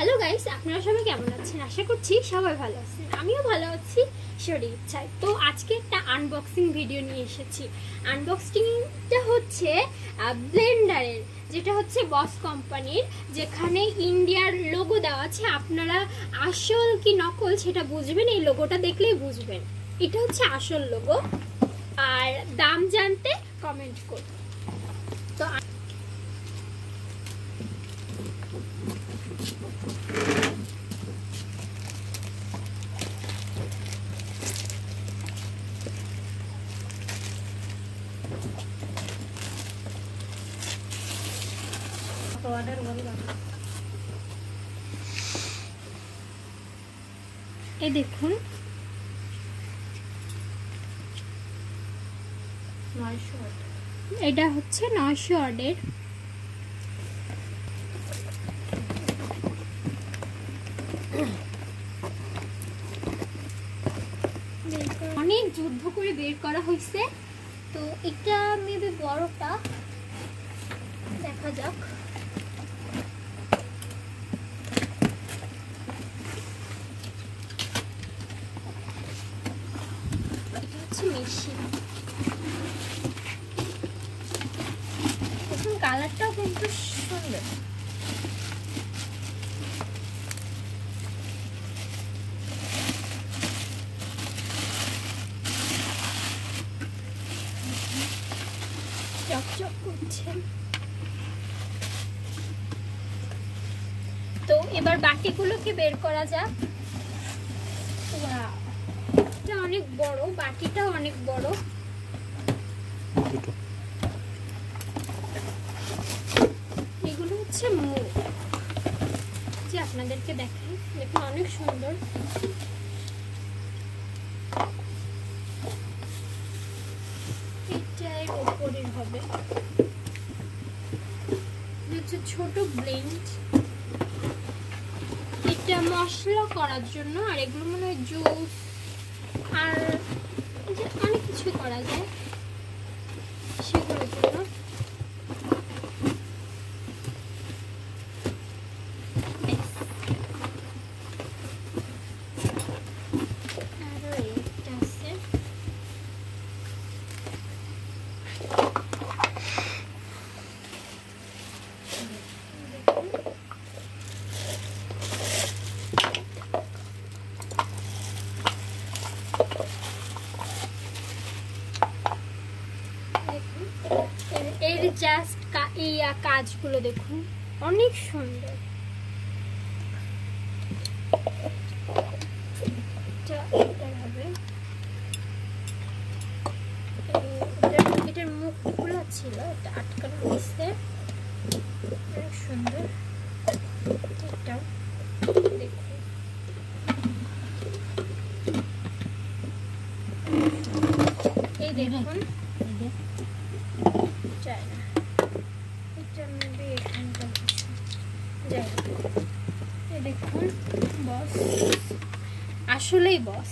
Hello guys, আপনারা সবাই কেমন আছেন? আশা করছি সবাই ভালো আছেন, আমিও ভালো আছি শরীর ইচ্ছায়। তো আজকে একটা আনবক্সিং ভিডিও নিয়ে এসেছি। আনবক্সিংটা হচ্ছে ব্লেন্ডারের, যেটা হচ্ছে বস কোম্পানির, যেখানে ইন্ডিয়ার লোগো দেওয়া আছে। আপনারা আসল কি নকল সেটা বুঝবেন, এই লোগোটা দেখলেই বুঝবেন এটা হচ্ছে আসল লোগো। আর দাম জানতে কমেন্ট করুন। তো এই দেখুন, এটা হচ্ছে 900 ওয়াটের। অনেক যুদ্ধ করে বের করা হয়েছে। তো এটা মেবি বড়টা, দেখা যাক। এটা হচ্ছে মেশিন। দেখুন কালারটাও কিন্তু সুন্দর। চকচক করছে। তো এবার বাটিগুলোকে বের করা যাক। এটা অনেক বড়, বাটিটা অনেক বড়। এগুলো হচ্ছে মুখ, যে আপনাদেরকে দেখাই। দেখুন অনেক সুন্দর। এটার উপরের হবে হচ্ছে ছোট ব্লেন্ড, এটা মশলা করার জন্য। আর এগুলো মনে হয় জুস আর অনেক কিছু করা যায় সেগুলোর জন্য। আরো একটা আছে। এর জাস্ট এই কাজগুলো দেখুন, অনেক সুন্দর। এটার মুখগুলো ছিল, এটা আটকানো হয়েছে, অনেক সুন্দর। এটাও দেখুন, এই দেখুন চাই না, এটা মেবি এখানকার কিছু। যাই হোক, এই দেখুন বস, আসলেই বস।